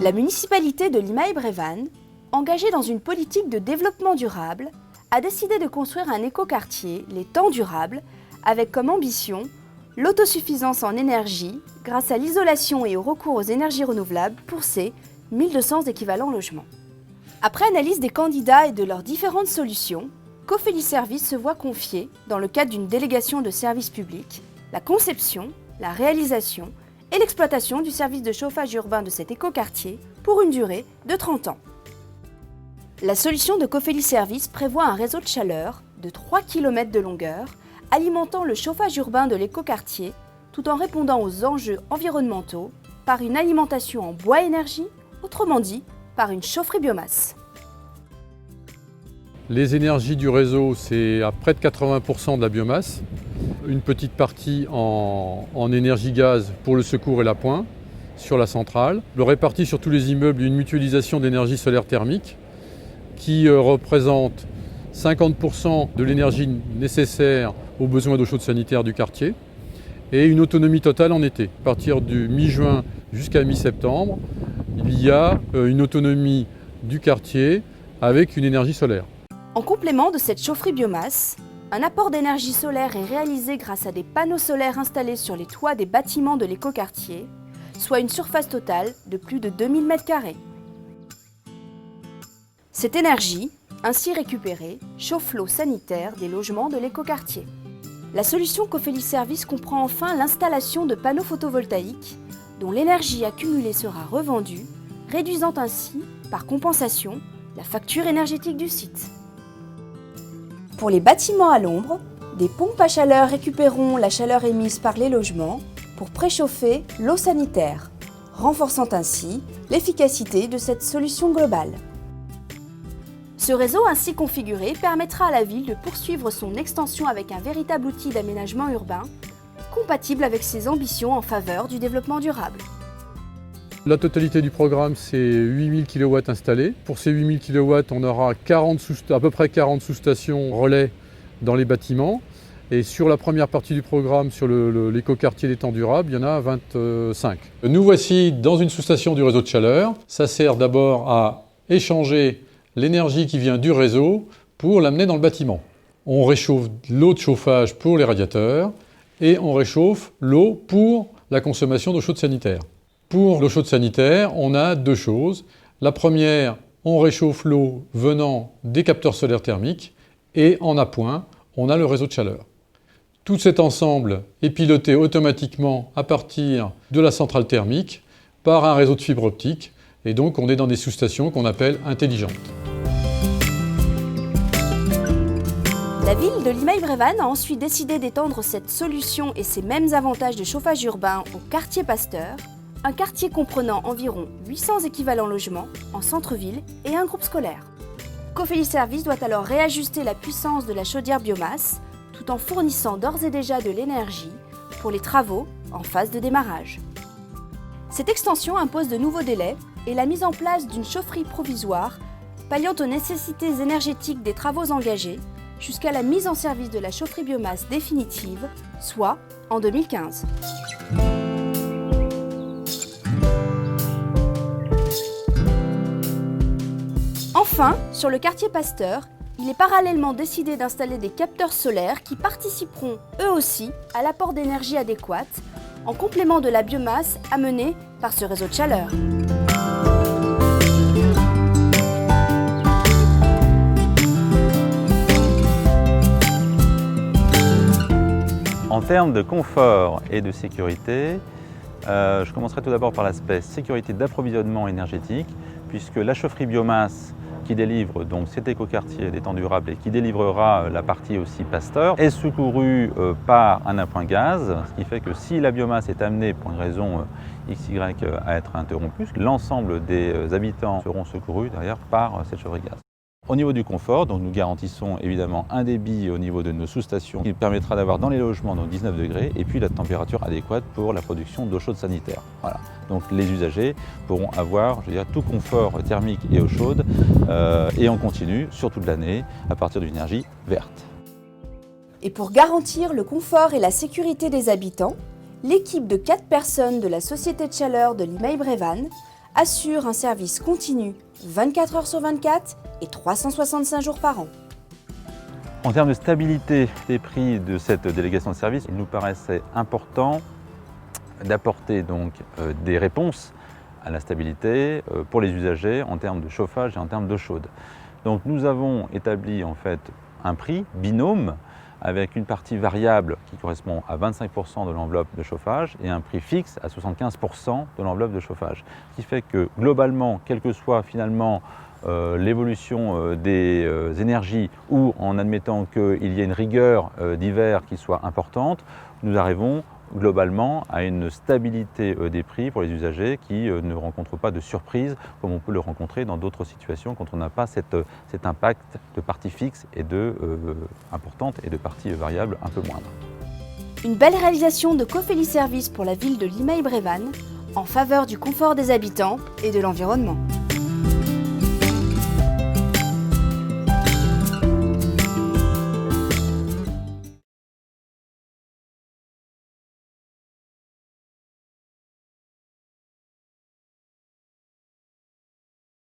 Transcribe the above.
La municipalité de Limaï-Brévannes, engagée dans une politique de développement durable, a décidé de construire un écoquartier, les Temps Durables, avec comme ambition l'autosuffisance en énergie grâce à l'isolation et au recours aux énergies renouvelables pour ses 1200 équivalents logements. Après analyse des candidats et de leurs différentes solutions, Cofeli Services se voit confier, dans le cadre d'une délégation de services publics, la conception, la réalisation et l'exploitation du service de chauffage urbain de cet écoquartier pour une durée de 30 ans. La solution de Cofeli Services prévoit un réseau de chaleur de 3 km de longueur, alimentant le chauffage urbain de l'écoquartier, tout en répondant aux enjeux environnementaux par une alimentation en bois-énergie, autrement dit, par une chaufferie biomasse. Les énergies du réseau, c'est à près de 80% de la biomasse, une petite partie en énergie gaz pour le secours et l'appoint sur la centrale, le réparti sur tous les immeubles, une mutualisation d'énergie solaire thermique qui représente 50% de l'énergie nécessaire aux besoins d'eau chaude sanitaire du quartier et une autonomie totale en été. À partir du mi-juin jusqu'à mi-septembre, il y a une autonomie du quartier avec une énergie solaire. En complément de cette chaufferie biomasse, un apport d'énergie solaire est réalisé grâce à des panneaux solaires installés sur les toits des bâtiments de l'écoquartier, soit une surface totale de plus de 2000 m². Cette énergie, ainsi récupérée, chauffe l'eau sanitaire des logements de l'écoquartier. La solution Cofeli Services comprend enfin l'installation de panneaux photovoltaïques dont l'énergie accumulée sera revendue, réduisant ainsi, par compensation, la facture énergétique du site. Pour les bâtiments à l'ombre, des pompes à chaleur récupéreront la chaleur émise par les logements pour préchauffer l'eau sanitaire, renforçant ainsi l'efficacité de cette solution globale. Ce réseau ainsi configuré permettra à la ville de poursuivre son extension avec un véritable outil d'aménagement urbain, compatible avec ses ambitions en faveur du développement durable. La totalité du programme, c'est 8000 kW installés. Pour ces 8000 kW, on aura à peu près 40 sous-stations relais dans les bâtiments. Et sur la première partie du programme, sur l'écoquartier des Temps Durables, il y en a 25. Nous voici dans une sous-station du réseau de chaleur. Ça sert d'abord à échanger l'énergie qui vient du réseau pour l'amener dans le bâtiment. On réchauffe l'eau de chauffage pour les radiateurs et on réchauffe l'eau pour la consommation d'eau chaude sanitaire. Pour l'eau chaude sanitaire, on a deux choses. La première, on réchauffe l'eau venant des capteurs solaires thermiques et en appoint, on a le réseau de chaleur. Tout cet ensemble est piloté automatiquement à partir de la centrale thermique par un réseau de fibre optique et donc on est dans des sous-stations qu'on appelle intelligentes. La ville de Limaï-Brévannes a ensuite décidé d'étendre cette solution et ses mêmes avantages de chauffage urbain au quartier Pasteur, un quartier comprenant environ 800 équivalents logements en centre-ville et un groupe scolaire. Cofeli Services doit alors réajuster la puissance de la chaudière biomasse tout en fournissant d'ores et déjà de l'énergie pour les travaux en phase de démarrage. Cette extension impose de nouveaux délais et la mise en place d'une chaufferie provisoire palliant aux nécessités énergétiques des travaux engagés jusqu'à la mise en service de la chaufferie biomasse définitive, soit en 2015. Enfin, sur le quartier Pasteur, il est parallèlement décidé d'installer des capteurs solaires qui participeront eux aussi à l'apport d'énergie adéquate, en complément de la biomasse amenée par ce réseau de chaleur. En termes de confort et de sécurité, je commencerai tout d'abord par l'aspect sécurité d'approvisionnement énergétique, puisque la chaufferie biomasse qui délivre donc cet écoquartier des Temps Durables et qui délivrera la partie aussi Pasteur est secourue par un appoint gaz, ce qui fait que si la biomasse est amenée pour une raison XY à être interrompue, l'ensemble des habitants seront secourus derrière par cette chaufferie gaz. Au niveau du confort, donc nous garantissons évidemment un débit au niveau de nos sous-stations qui permettra d'avoir dans les logements donc 19 degrés et puis la température adéquate pour la production d'eau chaude sanitaire. Voilà. Donc les usagers pourront avoir tout confort thermique et eau chaude et en continu sur toute l'année à partir d'une énergie verte. Et pour garantir le confort et la sécurité des habitants, l'équipe de 4 personnes de la Société de chaleur de Limaï-Brévannes assure un service continu 24 heures sur 24 et 365 jours par an. En termes de stabilité des prix de cette délégation de service, il nous paraissait important d'apporter donc des réponses à la stabilité pour les usagers en termes de chauffage et en termes d'eau chaude. Donc nous avons établi en fait un prix binôme avec une partie variable qui correspond à 25% de l'enveloppe de chauffage et un prix fixe à 75% de l'enveloppe de chauffage. Ce qui fait que globalement, quelle que soit finalement l'évolution des énergies ou en admettant qu'il y ait une rigueur d'hiver qui soit importante, nous arrivons globalement à une stabilité des prix pour les usagers qui ne rencontrent pas de surprise comme on peut le rencontrer dans d'autres situations quand on n'a pas cet impact de partie fixe et importante et de partie variable un peu moindre. Une belle réalisation de Cofeli Service pour la ville de Limeil-Brévannes en faveur du confort des habitants et de l'environnement.